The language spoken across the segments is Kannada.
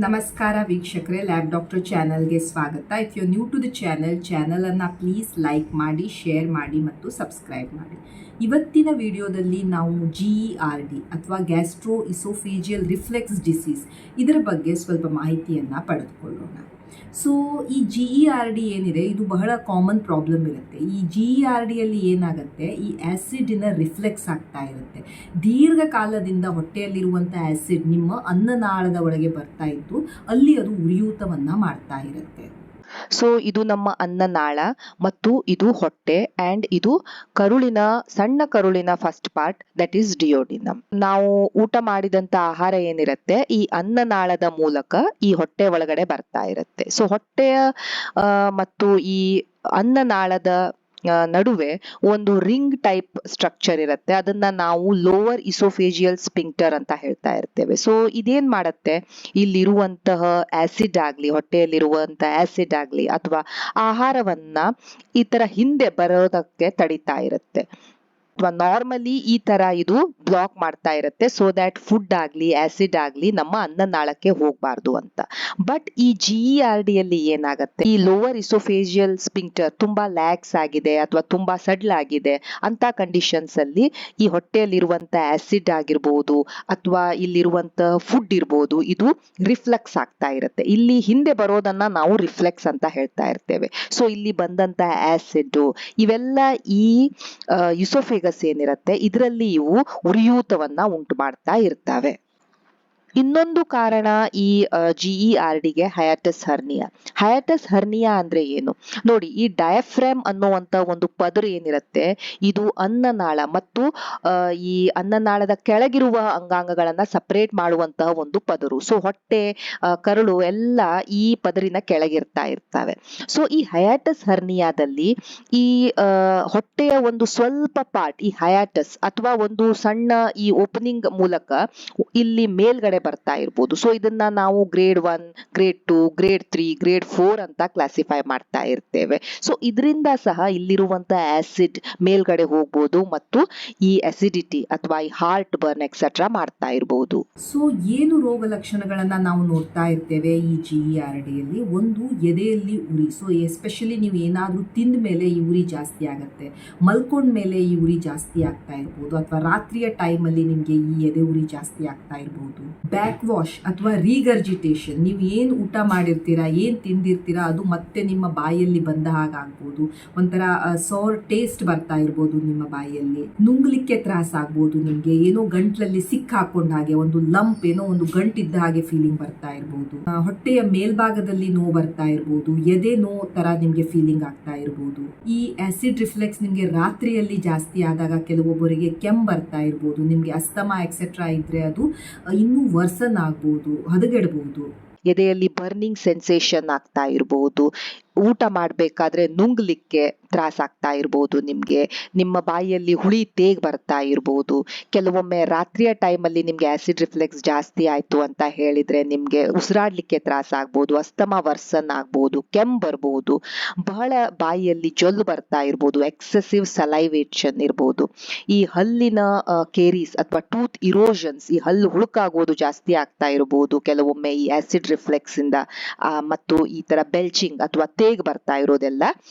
ನಮಸ್ಕಾರ ವೀಕ್ಷಕರೇ, ಲ್ಯಾಬ್ ಡಾಕ್ಟರ್ ಚಾನಲ್ಗೆ ಸ್ವಾಗತ. If you new to the ಚಾನಲನ್ನು ಪ್ಲೀಸ್ ಲೈಕ್ ಮಾಡಿ, ಶೇರ್ ಮಾಡಿ ಮತ್ತು ಸಬ್ಸ್ಕ್ರೈಬ್ ಮಾಡಿ. ಇವತ್ತಿನ ವಿಡಿಯೋದಲ್ಲಿ ನಾವು GERD ಅಥವಾ ಗ್ಯಾಸ್ಟ್ರೋ ಇಸೋಫೇಜಿಯಲ್ ರಿಫ್ಲೆಕ್ಸ್ ಡಿಸೀಸ್ ಇದರ ಬಗ್ಗೆ ಸ್ವಲ್ಪ ಮಾಹಿತಿಯನ್ನು ಪಡೆದುಕೊಳ್ಳೋಣ. ಸೊ ಈ GERD ಏನಿದೆ ಇದು ಬಹಳ ಕಾಮನ್ ಪ್ರಾಬ್ಲಮ್ ಇರುತ್ತೆ. ಈ GERDಯಲ್ಲಿ ಏನಾಗುತ್ತೆ, ಈ ಆ್ಯಸಿಡಿನ ರಿಫ್ಲೆಕ್ಸ್ ಆಗ್ತಾ ಇರುತ್ತೆ. ದೀರ್ಘಕಾಲದಿಂದ ಹೊಟ್ಟೆಯಲ್ಲಿರುವಂಥ ಆ್ಯಸಿಡ್ ನಿಮ್ಮ ಅನ್ನನಾಳದ ಒಳಗೆ ಬರ್ತಾ ಇದ್ದು ಅಲ್ಲಿ ಅದು ಉರಿಯೂತವನ್ನು ಮಾಡ್ತಾ ಇರುತ್ತೆ. ಸೊ ಇದು ನಮ್ಮ ಅನ್ನನಾಳ ಮತ್ತು ಇದು ಹೊಟ್ಟೆ ಅಂಡ್ ಇದು ಕರುಳಿನ ಸಣ್ಣ ಕರುಳಿನ first part, that is duodenum. ನಾವು ಊಟ ಮಾಡಿದಂತ ಆಹಾರ ಏನಿರುತ್ತೆ ಈ ಅನ್ನನಾಳದ ಮೂಲಕ ಈ ಹೊಟ್ಟೆ ಒಳಗಡೆ ಬರ್ತಾ ಇರುತ್ತೆ. ಸೊ ಹೊಟ್ಟೆಯ ಮತ್ತು ಈ ಅನ್ನನಾಳದ ನಡುವೆ ಒಂದು ರಿಂಗ್ ಟೈಪ್ ಸ್ಟ್ರಕ್ಚರ್ ಇರುತ್ತೆ. ಅದನ್ನ ನಾವು ಲೋವರ್ ಇಸೋಫೇಜಿಯಲ್ ಸ್ಪಿಂಕ್ಟರ್ ಅಂತ ಹೇಳ್ತಾ ಇರ್ತೇವೆ. ಸೊ ಇದೇನ್ ಮಾಡತ್ತೆ, ಇಲ್ಲಿರುವಂತಹ ಆಸಿಡ್ ಆಗ್ಲಿ, ಹೊಟ್ಟೆಯಲ್ಲಿರುವಂತಹ ಆಸಿಡ್ ಆಗ್ಲಿ ಅಥವಾ ಆಹಾರವನ್ನ ಈ ತರ ಹಿಂದೆ ಬರೋದಕ್ಕೆ ತಡಿತಾ ಇರುತ್ತೆ. ಅಥವಾ ನಾರ್ಮಲಿ ಈ ತರ ಇದು ಬ್ಲಾಕ್ ಮಾಡ್ತಾ ಇರುತ್ತೆ, ಸೊ ದ್ಯಾಟ್ ಫುಡ್ ಆಗ್ಲಿ ಆಸಿಡ್ ಆಗ್ಲಿ ನಮ್ಮ ಅನ್ನನಾಳಕ್ಕೆ ಹೋಗ್ಬಾರ್ದು ಅಂತ. ಬಟ್ ಈ GERD ಯಲ್ಲಿ ಏನಾಗುತ್ತೆ, ಈ ಲೋವರ್ ಇಸೋಫೇಜಿಯಲ್ ಸ್ಪಿಂಕ್ಟರ್ ತುಂಬಾ ಲ್ಯಾಕ್ಸ್ ಆಗಿದೆ ಅಥವಾ ತುಂಬಾ ಸಡ್ಲಾಗಿದೆ ಅಂತ ಕಂಡೀಷನ್ಸ್ ಅಲ್ಲಿ ಈ ಹೊಟ್ಟೆಯಲ್ಲಿರುವಂತ ಆಸಿಡ್ ಆಗಿರ್ಬೋದು ಅಥವಾ ಇಲ್ಲಿರುವಂತ ಫುಡ್ ಇರ್ಬೋದು, ಇದು ರಿಫ್ಲೆಕ್ಸ್ ಆಗ್ತಾ ಇರುತ್ತೆ. ಇಲ್ಲಿ ಹಿಂದೆ ಬರೋದನ್ನ ನಾವು ರಿಫ್ಲೆಕ್ಸ್ ಅಂತ ಹೇಳ್ತಾ ಇರ್ತೇವೆ. ಸೊ ಇಲ್ಲಿ ಬಂದಂತ ಆಸಿಡ್ ಇವೆಲ್ಲ ಈ ಇಸೋಫೇಗಸ್ ಏನಿರುತ್ತೆ ಇದರಲ್ಲಿ ಇವು ಉರಿಯೂತವನ್ನ ಉಂಟು ಮಾಡ್ತಾ ಇರ್ತವೆ. ಇನ್ನೊಂದು ಕಾರಣ ಈ GERDಗೆ ಹಯಾಟಸ್ ಹರ್ನಿಯಾ. ಹಯಾಟಸ್ ಹರ್ನಿಯಾ ಅಂದ್ರೆ ಏನು ನೋಡಿ, ಈ ಡಯಾಫ್ರಾಮ್ ಅನ್ನುವಂತ ಒಂದು ಪದರ ಏನಿರುತ್ತೆ ಇದು ಅನ್ನನಾಳ ಮತ್ತು ಈ ಅನ್ನನಾಳದ ಕೆಳಗಿರುವ ಅಂಗಾಂಗಗಳನ್ನ ಸಪರೇಟ್ ಮಾಡುವಂತಹ ಒಂದು ಪದರು. ಸೊ ಹೊಟ್ಟೆ ಕರುಳು ಎಲ್ಲ ಈ ಪದರಿನ ಕೆಳಗಿರ್ತಾ ಇರ್ತವೆ. ಸೊ ಈ ಹಯಾಟಸ್ ಹರ್ನಿಯಾದಲ್ಲಿ ಈ ಹೊಟ್ಟೆಯ ಒಂದು ಸ್ವಲ್ಪ ಪಾರ್ಟ್, ಈ ಹಯಾಟಸ್ ಅಥವಾ ಒಂದು ಸಣ್ಣ ಈ ಓಪನಿಂಗ್ ಮೂಲಕ ಇಲ್ಲಿ ಮೇಲ್ಗಡೆ ಬರ್ತಾ ಇರ್ಬೋದು. ಸೊ ಇದನ್ನ ನಾವು ಗ್ರೇಡ್ 1, ಗ್ರೇಡ್ 2, ಗ್ರೇಡ್ 3, ಗ್ರೇಡ್ 4 ಅಂತ ಕ್ಲಾಸಿಫೈ ಮಾಡ್ತಾ ಇರ್ತೇವೆ. ಸೊ ಇದರಿಂದ ಸಹ ಇಲ್ಲಿರುವಂತ ಆಸಿಡ್ ಮೇಲ್ಗಡೆ ಹೋಗ್ಬೋದು ಮತ್ತು ಈ ಅಸಿಡಿಟಿ ಅಥವಾ ಈ ಹಾರ್ಟ್ ಬರ್ನ್ ಎಕ್ಸೆಟ್ರಾ ಮಾಡ್ತಾ ಇರ್ಬೋದು. ಸೊ ಏನು ರೋಗ ಲಕ್ಷಣಗಳನ್ನ ನಾವು ನೋಡ್ತಾ ಇರ್ತೇವೆ ಈ GERDಯಲ್ಲಿ? ಒಂದು, ಎದೆಯಲ್ಲಿ ಉರಿ. ಸೊ ಎಸ್ಪೆಷಲಿ ನೀವು ಏನಾದರೂ ತಿಂದ ಮೇಲೆ ಈ ಉರಿ ಜಾಸ್ತಿ ಆಗುತ್ತೆ, ಮಲ್ಕೊಂಡ ಮೇಲೆ ಈ ಉರಿ ಜಾಸ್ತಿ ಆಗ್ತಾ ಇರ್ಬೋದು, ಅಥವಾ ರಾತ್ರಿಯ ಟೈಮಲ್ಲಿ ನಿಮಗೆ ಈ ಎದೆ ಉರಿ ಜಾಸ್ತಿ ಆಗ್ತಾ ಇರ್ಬೋದು. ಬ್ಯಾಕ್ ವಾಶ್ ಅಥವಾ ರೀಗರ್ಜಿಟೇಷನ್, ನೀವು ಏನು ಊಟ ಮಾಡಿರ್ತೀರಾ, ಏನು ತಿಂದಿರ್ತೀರಾ ಅದು ಮತ್ತೆ ನಿಮ್ಮ ಬಾಯಲ್ಲಿ ಬಂದ ಹಾಗಾಗ್ಬೋದು. ಒಂಥರ ಸೋರ್ ಟೇಸ್ಟ್ ಬರ್ತಾ ಇರ್ಬೋದು ನಿಮ್ಮ ಬಾಯಲ್ಲಿ. ನುಂಗ್ಲಿಕ್ಕೆ ತ್ರಾಸ ಆಗ್ಬೋದು, ನಿಮಗೆ ಏನೋ ಗಂಟ್ಲಲ್ಲಿ ಸಿಕ್ಕ ಹಾಕೊಂಡ ಹಾಗೆ ಒಂದು ಲಂಪ್, ಏನೋ ಒಂದು ಗಂಟಿದ್ದ ಹಾಗೆ ಫೀಲಿಂಗ್ ಬರ್ತಾ ಇರ್ಬೋದು. ಹೊಟ್ಟೆಯ ಮೇಲ್ಭಾಗದಲ್ಲಿ ನೋವು ಬರ್ತಾ ಇರ್ಬೋದು, ಎದೆ ನೋವು ತರ ನಿಮ್ಗೆ ಫೀಲಿಂಗ್ ಆಗ್ತಾ ಇರ್ಬೋದು. ಈ ಆಸಿಡ್ ರಿಫ್ಲೆಕ್ಸ್ ನಿಮ್ಗೆ ರಾತ್ರಿಯಲ್ಲಿ ಜಾಸ್ತಿ ಆದಾಗ ಕೆಲವೊಬ್ಬರಿಗೆ ಕೆಮ್ಮು ಬರ್ತಾ ಇರ್ಬೋದು. ನಿಮ್ಗೆ ಅಸ್ತಮಾ ಎಕ್ಸೆಟ್ರಾ ಇದ್ರೆ ಅದು ಇನ್ನೂ ವರ್ಸನ್ ಆಗ್ಬೋದು, ಹದಗೆಡಬಹುದು. ಎದೆಯಲ್ಲಿ ಬರ್ನಿಂಗ್ ಸೆನ್ಸೇಷನ್ ಆಗ್ತಾ ಇರಬಹುದು. ಊಟ ಮಾಡ್ಬೇಕಾದ್ರೆ ನುಂಗ್ಲಿಕ್ಕೆ ತ್ರಾಸ ಆಗ್ತಾ ಇರ್ಬೋದು, ನಿಮ್ಗೆ ನಿಮ್ಮ ಬಾಯಿಯಲ್ಲಿ ಹುಳಿ ತೇಗ್ ಬರ್ತಾ ಇರ್ಬೋದು. ಕೆಲವೊಮ್ಮೆ ರಾತ್ರಿಯ ಟೈಮಲ್ಲಿ ನಿಮ್ಗೆ ಆಸಿಡ್ ರಿಫ್ಲೆಕ್ಸ್ ಜಾಸ್ತಿ ಆಯ್ತು ಅಂತ ಹೇಳಿದ್ರೆ ನಿಮ್ಗೆ ಉಸಿರಾಡ್ಲಿಕ್ಕೆ ತ್ರಾಸ ಆಗ್ಬೋದು, ಅಸ್ತಮಾ ವರ್ಸನ್ ಆಗ್ಬೋದು, ಕೆಮ್ಮು ಬರ್ಬೋದು, ಬಹಳ ಬಾಯಿಯಲ್ಲಿ ಜೊಲ್ಲು ಬರ್ತಾ ಇರ್ಬೋದು, ಎಕ್ಸೆಸಿವ್ ಸಲೈವೇಷನ್ ಇರ್ಬೋದು. ಈ ಹಲ್ಲಿನ ಕೇರೀಸ್ ಅಥವಾ ಟೂತ್ ಇರೋಷನ್ಸ್, ಈ ಹಲ್ಲು ಹುಳುಕಾಗೋದು ಜಾಸ್ತಿ ಆಗ್ತಾ ಇರಬಹುದು ಕೆಲವೊಮ್ಮೆ ಈ ಆಸಿಡ್ ರಿಫ್ಲೆಕ್ಸ್ ಇಂದ. ಮತ್ತು ಈ ತರ ಬೆಲ್ಚಿಂಗ್ ಅಥವಾ ತೇಗ್ ಬರ್ತಾ ಇರೋದೆಲ್ಲ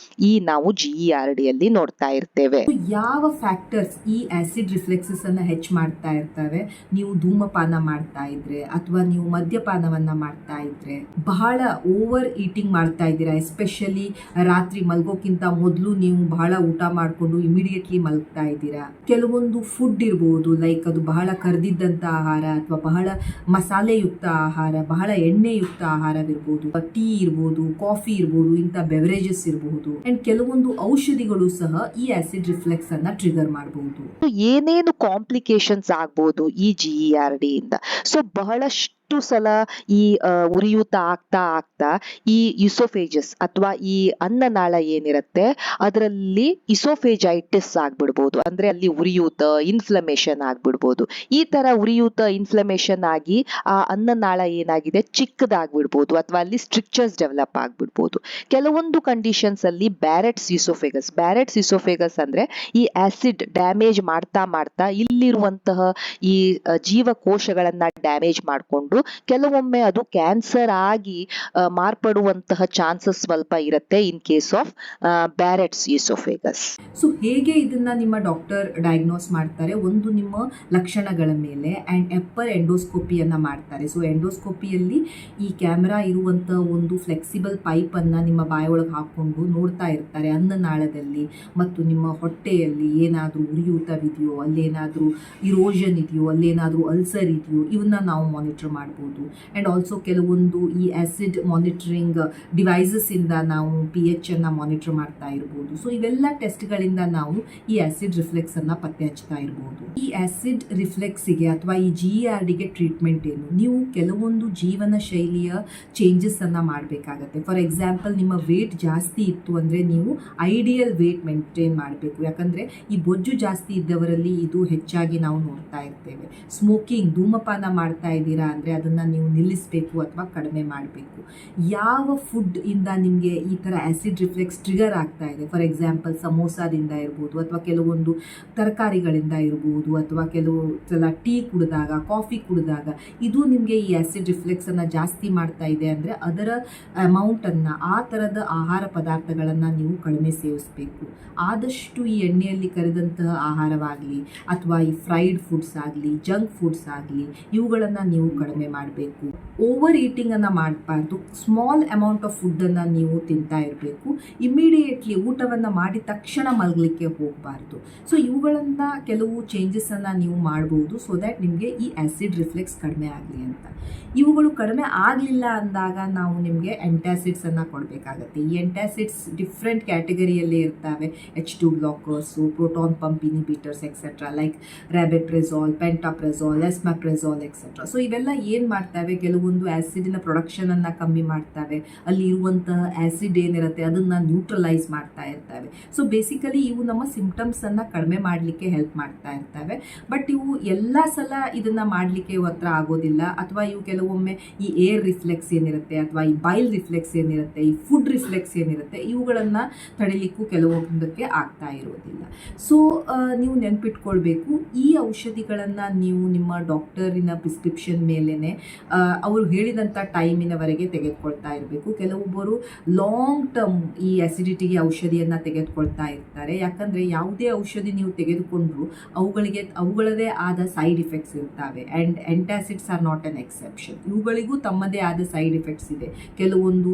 ಈ ನಾವು GERDಯಲ್ಲಿ ನೋಡ್ತಾ ಇರ್ತೇವೆ. ಯಾವ ಫ್ಯಾಕ್ಟರ್ಸ್ ಈ ಆಸಿಡ್ ರಿಫ್ಲೆಕ್ಸಸ್ ಅನ್ನ ಹೆಚ್ಚು ಮಾಡ್ತಾ ಇರ್ತವೆ? ನೀವು ಧೂಮಪಾನ ಮಾಡ್ತಾ ಇದ್ರೆ ಅಥವಾ ನೀವು ಮದ್ಯಪಾನವನ್ನ ಮಾಡ್ತಾ ಇದ್ರೆ, ಬಹಳ ಓವರ್ ಈಟಿಂಗ್ ಮಾಡ್ತಾ ಇದ್ದೀರಾ, ಎಸ್ಪೆಷಲಿ ರಾತ್ರಿ ಮಲ್ಗೋಕ್ಕಿಂತ ಮೊದಲು ನೀವು ಬಹಳ ಊಟ ಮಾಡಿಕೊಂಡು ಇಮಿಡಿಯೇಟ್ಲಿ ಮಲ್ಗ್ತಾ ಇದ್ದೀರಾ. ಕೆಲವೊಂದು ಫುಡ್ ಇರ್ಬೋದು, ಲೈಕ್ ಅದು ಬಹಳ ಕರ್ದಿದ್ದಂಥ ಆಹಾರ ಅಥವಾ ಬಹಳ ಮಸಾಲೆಯುಕ್ತ ಆಹಾರ, ಬಹಳ ಎಣ್ಣೆಯುಕ್ತ ಆಹಾರವಿರ್ಬೋದು, ಟೀ ಇರ್ಬೋದು, ಕಾಫಿ ಇರ್ಬೋದು, ಇಂಥ ಬೆವರೇಜಸ್ ಇರಬಹುದು. ಅಂಡ್ ಕೆಲವೊಂದು ಔಷಧಿಗಳು ಸಹ ಈ ಆಸಿಡ್ ರಿಫ್ಲೆಕ್ಸ್ ಅನ್ನ ಟ್ರಿಗರ್ ಮಾಡಬಹುದು. ಏನೇನು ಕಾಂಪ್ಲಿಕೇಶನ್ಸ್ ಆಗ್ಬೋದು ಈ GERD ಇಂದ? ಸೊ ಬಹಳಷ್ಟು ಸಲ ಈ ಉರಿಯೂತ ಆಗ್ತಾ ಆಗ್ತಾ ಈ ಇಸೋಫೇಜಸ್ ಅಥವಾ ಈ ಅನ್ನನಾಳ ಏನಿರುತ್ತೆ ಅದರಲ್ಲಿ ಇಸೋಫೇಜೈಟಿಸ್ ಆಗ್ಬಿಡ್ಬೋದು. ಅಂದ್ರೆ ಅಲ್ಲಿ ಉರಿಯೂತ, ಇನ್ಫ್ಲಮೇಷನ್ ಆಗ್ಬಿಡ್ಬೋದು. ಈ ತರ ಉರಿಯೂತ, ಇನ್ಫ್ಲಮೇಷನ್ ಆಗಿ ಆ ಅನ್ನನಾಳ ಏನಾಗಿದೆ ಚಿಕ್ಕದಾಗ್ಬಿಡ್ಬೋದು ಅಥವಾ ಅಲ್ಲಿ ಸ್ಟ್ರಿಕ್ಚರ್ಸ್ ಡೆವಲಪ್ ಆಗ್ಬಿಡ್ಬೋದು. ಕೆಲವೊಂದು ಕಂಡೀಷನ್ಸ್ ಅಲ್ಲಿ ಬ್ಯಾರೆಟ್ಸ್ ಇಸೋಫೇಗಸ್ ಅಂದ್ರೆ ಈ ಆಸಿಡ್ ಡ್ಯಾಮೇಜ್ ಮಾಡ್ತಾ ಮಾಡ್ತಾ ಇಲ್ಲಿರುವಂತಹ ಈ ಜೀವಕೋಶಗಳನ್ನ ಡ್ಯಾಮೇಜ್ ಮಾಡಿಕೊಂಡು ನೋಡ್ಬೋದು. ಕೆಲವೊಮ್ಮೆ ಅದು ಕ್ಯಾನ್ಸರ್ ಆಗಿ ಮಾರ್ಪಡುವಂತಹ ಚಾನ್ಸಸ್ ಸ್ವಲ್ಪ ಇರುತ್ತೆ in case of Barrett's oesophagus. So ಹೇಗೆ ಇದನ್ನ ನಿಮ್ಮ ಡಾಕ್ಟರ್ ಡಯಾಗ್ನೋಸ್ ಮಾಡ್ತಾರೆ? ಒಂದು ನಿಮ್ಮ ಲಕ್ಷಣಗಳ ಮೇಲೆ ಆ್ಯಂಡ್ ಎಪ್ಪರ್ ಎಂಡೋಸ್ಕೋಪಿಯನ್ನು ಮಾಡ್ತಾರೆ. ಸೊ ಎಂಡೋಸ್ಕೋಪಿಯಲ್ಲಿ ಈ ಕ್ಯಾಮ್ರಾ ಇರುವಂಥ ಒಂದು ಫ್ಲೆಕ್ಸಿಬಲ್ ಪೈಪನ್ನು ನಿಮ್ಮ ಬಾಯೊಳಗೆ ಹಾಕ್ಕೊಂಡು ನೋಡ್ತಾ ಇರ್ತಾರೆ ಅನ್ನನಾಳದಲ್ಲಿ ಮತ್ತು ನಿಮ್ಮ ಹೊಟ್ಟೆಯಲ್ಲಿ ಏನಾದರೂ ಉರಿಯೂತವಿದೆಯೋ, ಅಲ್ಲೇನಾದರೂ ಇರೋಷನ್ ಇದೆಯೋ, ಅಲ್ಲೇನಾದರೂ ಅಲ್ಸರ್ ಇದೆಯೋ, ಇವನ್ನ ನಾವು ಮಾನಿಟರ್ ಮಾಡ್ಬೋದು. ಆ್ಯಂಡ್ ಆಲ್ಸೋ ಕೆಲವೊಂದು ಈ ಆ್ಯಸಿಡ್ ಮಾನಿಟರಿಂಗ್ ಡಿವೈಸಸ್ಸಿಂದ ನಾವು pH ಅನ್ನು ಮಾನಿಟರ್ ಮಾಡ್ತಾ ಇರ್ಬೋದು. ಸೊ ಇವೆಲ್ಲ ಟೆಸ್ಟ್ಗಳಿಂದ ನಾವು ಈ ಆ್ಯಸಿಡ್ ರಿಫ್ಲೆಕ್ಸನ್ನು ಪತ್ತೆ ಹಚ್ತಾ ಇರ್ಬೋದು. ಈ ಆ್ಯಸಿಡ್ ರಿಫ್ಲೆಕ್ಸಿಗೆ ಅಥವಾ ಈ GERDಗೆ ಟ್ರೀಟ್ಮೆಂಟ್ ಏನು? ನೀವು ಕೆಲವೊಂದು ಜೀವನ ಶೈಲಿಯ ಚೇಂಜಸ್ಸನ್ನು ಮಾಡಬೇಕಾಗತ್ತೆ. ಫಾರ್ ಎಕ್ಸಾಂಪಲ್, ನಿಮ್ಮ ವೇಟ್ ಜಾಸ್ತಿ ಇತ್ತು ಅಂದರೆ ನೀವು ಐಡಿಯಲ್ ವೇಟ್ ಮೇಂಟೈನ್ ಮಾಡಬೇಕು. ಯಾಕಂದರೆ ಈ ಬೊಜ್ಜು ಜಾಸ್ತಿ ಇದ್ದವರಲ್ಲಿ ಇದು ಹೆಚ್ಚಾಗಿ ನಾವು ನೋಡ್ತಾ ಇರ್ತೇವೆ. ಸ್ಮೋಕಿಂಗ್, ಧೂಮಪಾನ ಮಾಡ್ತಾ ಇದ್ದೀರಾ ಅಂದರೆ ಅದನ್ನು ನೀವು ನಿಲ್ಲಿಸಬೇಕು ಅಥವಾ ಕಡಿಮೆ ಮಾಡಬೇಕು. ಯಾವ ಫುಡ್ ಇಂದ ನಿಮಗೆ ಈ ಥರ ಆ್ಯಸಿಡ್ ರಿಫ್ಲೆಕ್ಸ್ ಟ್ರಿಗರ್ ಆಗ್ತಾ ಇದೆ? ಫಾರ್ ಎಕ್ಸಾಂಪಲ್, ಸಮೋಸಾದಿಂದ ಇರ್ಬೋದು, ಅಥವಾ ಕೆಲವೊಂದು ತರಕಾರಿಗಳಿಂದ ಇರ್ಬೋದು, ಅಥವಾ ಕೆಲವು ಸಲ ಟೀ ಕುಡಿದಾಗ, ಕಾಫಿ ಕುಡಿದಾಗ ಇದು ನಿಮಗೆ ಈ ಆ್ಯಸಿಡ್ ರಿಫ್ಲೆಕ್ಸನ್ನು ಜಾಸ್ತಿ ಮಾಡ್ತಾ ಇದೆ ಅಂದರೆ ಅದರ ಅಮೌಂಟನ್ನು, ಆ ಥರದ ಆಹಾರ ಪದಾರ್ಥಗಳನ್ನು ನೀವು ಕಡಿಮೆ ಸೇವಿಸಬೇಕು. ಆದಷ್ಟು ಈ ಎಣ್ಣೆಯಲ್ಲಿ ಕರಿದಂತಹ ಆಹಾರವಾಗಲಿ ಅಥವಾ ಈ ಫ್ರೈಡ್ ಫುಡ್ಸ್ ಆಗಲಿ, ಜಂಕ್ ಫುಡ್ಸ್ ಆಗಲಿ, ಇವುಗಳನ್ನು ನೀವು ಕಡಿಮೆ ಮಾಡಬೇಕು. ಓವರ್ ಈಟಿಂಗನ್ನು ಮಾಡಬಾರ್ದು. ಸ್ಮಾಲ್ ಅಮೌಂಟ್ ಆಫ್ ಫುಡ್ಡನ್ನು ನೀವು ತಿಂತಾ ಇರಬೇಕು. ಇಮಿಡಿಯೇಟ್ಲಿ ಊಟವನ್ನು ಮಾಡಿದ ತಕ್ಷಣ ಮಲಗಲಿಕ್ಕೆ ಹೋಗಬಾರ್ದು. ಸೊ ಇವುಗಳಿಂದ ಕೆಲವು ಚೇಂಜಸನ್ನು ನೀವು ಮಾಡ್ಬೋದು ಸೊ ದ್ಯಾಟ್ ನಿಮಗೆ ಈ ಆ್ಯಸಿಡ್ ರಿಫ್ಲೆಕ್ಸ್ ಕಡಿಮೆ ಆಗಲಿ ಅಂತ. ಇವುಗಳು ಕಡಿಮೆ ಆಗಲಿಲ್ಲ ಅಂದಾಗ ನಾವು ನಿಮಗೆ ಎಂಟಾಸಿಡ್ಸನ್ನು ಕೊಡಬೇಕಾಗತ್ತೆ. ಈ ಎಂಟಾಸಿಡ್ಸ್ ಡಿಫ್ರೆಂಟ್ ಕ್ಯಾಟಗರಿಯಲ್ಲಿ ಇರ್ತವೆ. H2 blockers, proton pump inhibitors etcetera, like rabeprazole, pantoprazole, esomeprazole etcetera. So ಇವೆಲ್ಲ ಏನು ಮಾಡ್ತವೆ? ಕೆಲವೊಂದು ಆ್ಯಸಿಡಿನ ಪ್ರೊಡಕ್ಷನನ್ನು ಕಮ್ಮಿ ಮಾಡ್ತವೆ. ಅಲ್ಲಿ ಇರುವಂತಹ ಆ್ಯಸಿಡ್ ಏನಿರುತ್ತೆ ಅದನ್ನು ನ್ಯೂಟ್ರಲೈಸ್ ಮಾಡ್ತಾ ಇರ್ತವೆ. ಸೊ ಬೇಸಿಕಲಿ ಇವು ನಮ್ಮ ಸಿಂಪ್ಟಮ್ಸನ್ನು ಕಡಿಮೆ ಮಾಡಲಿಕ್ಕೆ ಹೆಲ್ಪ್ ಮಾಡ್ತಾ ಇರ್ತವೆ. ಬಟ್ ಇವು ಎಲ್ಲ ಸಲ ಇದನ್ನು ಮಾಡಲಿಕ್ಕೆ ಹತ್ರ ಆಗೋದಿಲ್ಲ. ಅಥವಾ ಇವು ಕೆಲವೊಮ್ಮೆ ಈ ಏರ್ ರಿಫ್ಲೆಕ್ಸ್ ಏನಿರುತ್ತೆ ಅಥವಾ ಈ ಬೈಲ್ ರಿಫ್ಲೆಕ್ಸ್ ಏನಿರುತ್ತೆ, ಈ ಫುಡ್ ರಿಫ್ಲೆಕ್ಸ್ ಏನಿರುತ್ತೆ, ಇವುಗಳನ್ನು ತಡಿಲಿಕ್ಕೂ ಕೆಲವೊಂದಕ್ಕೆ ಆಗ್ತಾ ಇರೋದಿಲ್ಲ. ಸೊ ನೀವು ನೆನ್ಪಿಟ್ಕೊಳ್ಬೇಕು, ಈ ಔಷಧಿಗಳನ್ನು ನೀವು ನಿಮ್ಮ ಡಾಕ್ಟರಿನ ಪ್ರಿಸ್ಕ್ರಿಪ್ಷನ್ ಮೇಲೇ ಅವರು ಹೇಳಿದಂಥ ಟೈಮಿನವರೆಗೆ ತೆಗೆದುಕೊಳ್ತಾ ಇರಬೇಕು. ಕೆಲವೊಬ್ಬರು ಲಾಂಗ್ ಟರ್ಮ್ ಈ ಅಸಿಡಿಟಿಗೆ ಔಷಧಿಯನ್ನು ತೆಗೆದುಕೊಳ್ತಾ ಇರ್ತಾರೆ. ಯಾಕಂದರೆ ಯಾವುದೇ ಔಷಧಿ ನೀವು ತೆಗೆದುಕೊಂಡ್ರೂ ಅವುಗಳದೇ ಆದ ಸೈಡ್ ಇಫೆಕ್ಟ್ಸ್ ಇರ್ತವೆ. And antacids are not an exception. ಇವುಗಳಿಗೂ ತಮ್ಮದೇ ಆದ ಸೈಡ್ ಇಫೆಕ್ಟ್ಸ್ ಇದೆ. ಕೆಲವೊಂದು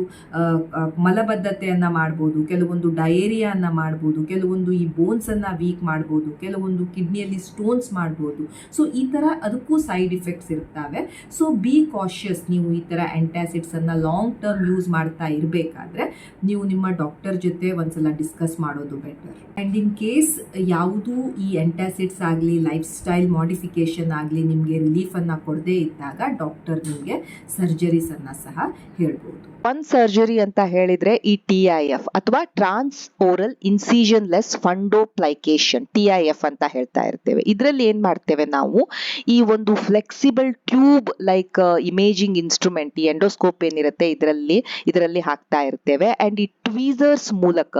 ಮಲಬದ್ಧತೆಯನ್ನು ಮಾಡ್ಬೋದು, ಕೆಲವೊಂದು ಡಯೇರಿಯಾವನ್ನು ಮಾಡ್ಬೋದು, ಕೆಲವೊಂದು ಈ ಬೋನ್ಸನ್ನು ವೀಕ್ ಮಾಡ್ಬೋದು, ಕೆಲವೊಂದು ಕಿಡ್ನಿಯಲ್ಲಿ ಸ್ಟೋನ್ಸ್ ಮಾಡ್ಬೋದು. ಸೊ ಈ ಥರ ಅದಕ್ಕೂ ಸೈಡ್ ಇಫೆಕ್ಟ್ಸ್ ಇರ್ತವೆ. So B cautious. ನೀವು ಈ ಥರ ಎಂಟಾಸಿಡ್ಸನ್ನು ಲಾಂಗ್ ಟರ್ಮ್ ಯೂಸ್ ಮಾಡ್ತಾ ಇರಬೇಕಾದ್ರೆ ನೀವು ನಿಮ್ಮ ಡಾಕ್ಟರ್ ಜೊತೆ ಒಂದ್ಸಲ ಡಿಸ್ಕಸ್ ಮಾಡೋದು ಬೆಟರ್. ಆ್ಯಂಡ್ ಇನ್ ಕೇಸ್ ಯಾವುದೂ ಈ ಎಂಟಾಸಿಡ್ಸ್ ಆಗಲಿ, ಲೈಫ್ ಸ್ಟೈಲ್ ಮಾಡಿಫಿಕೇಷನ್ ಆಗಲಿ ನಿಮಗೆ ರಿಲೀಫನ್ನು ಕೊಡದೇ ಇದ್ದಾಗ ಡಾಕ್ಟರ್ ನಿಮಗೆ ಸರ್ಜರೀಸನ್ನು ಸಹ ಹೇಳ್ಬೋದು. ಒಂದು ಸರ್ಜರಿ ಅಂತ ಹೇಳಿದ್ರೆ ಈ TIF ಅಥವಾ ಟ್ರಾನ್ಸ್ ಓರಲ್ ಇನ್ಸಿಷನ್ ಲೆಸ್ ಫಂಡೋಪ್ಲೈಕೇಶನ್, TIF ಅಂತ ಹೇಳ್ತಾ ಇರ್ತೇವೆ. ಇದರಲ್ಲಿ ಏನ್ ಮಾಡ್ತೇವೆ ನಾವು, ಈ ಒಂದು flexible tube like imaging instrument, ಈ ಎಂಡೋಸ್ಕೋಪ್ ಏನಿರುತ್ತೆ ಇದರಲ್ಲಿ ಹಾಕ್ತಾ ಇರ್ತೇವೆ. ಅಂಡ್ ಈ ಟ್ವೀಸರ್ಸ್ ಮೂಲಕ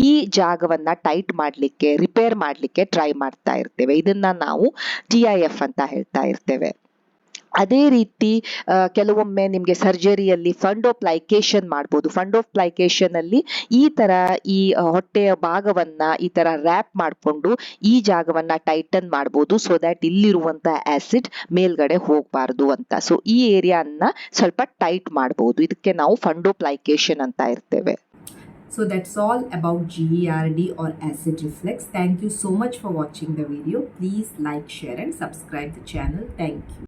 ಈ ಜಾಗವನ್ನ ಟೈಟ್ ಮಾಡ್ಲಿಕ್ಕೆ, ರಿಪೇರ್ ಮಾಡ್ಲಿಕ್ಕೆ ಟ್ರೈ ಮಾಡ್ತಾ ಇರ್ತೇವೆ. ಇದನ್ನ ನಾವು TIF ಅಂತ ಹೇಳ್ತಾ ಇರ್ತೇವೆ. ಅದೇ ರೀತಿ ಕೆಲವೊಮ್ಮೆ ನಿಮಗೆ ಸರ್ಜರಿಯಲ್ಲಿ ಫಂಡೋಪ್ಲೈಕೇಶನ್ ಮಾಡ್ಬೋದು. ಫಂಡೋಪ್ಲೈಕೇಶನ್ ಅಲ್ಲಿ ಈ ತರ ಈ ಹೊಟ್ಟೆಯ ಭಾಗವನ್ನ ಈ ತರ ರ್ಯಾಪ್ ಮಾಡಿಕೊಂಡು ಈ ಜಾಗವನ್ನ ಟೈಟನ್ ಮಾಡ್ಬೋದು ಸೊ ದ್ಯಾಟ್ ಇಲ್ಲಿರುವಂತಹ ಆಸಿಡ್ ಮೇಲ್ಗಡೆ ಹೋಗಬಾರ್ದು ಅಂತ. ಸೊ ಈ ಏರಿಯಾನ ಸ್ವಲ್ಪ ಟೈಟ್ ಮಾಡ್ಬೋದು. ಇದಕ್ಕೆ ನಾವು ಫಂಡೋಪ್ಲೈಕೇಶನ್ ಅಂತ ಇರ್ತೇವೆ. So that's all about GERD or acid reflux. Thank you so much for watching the video. Please like, share and subscribe the channel. Thank you.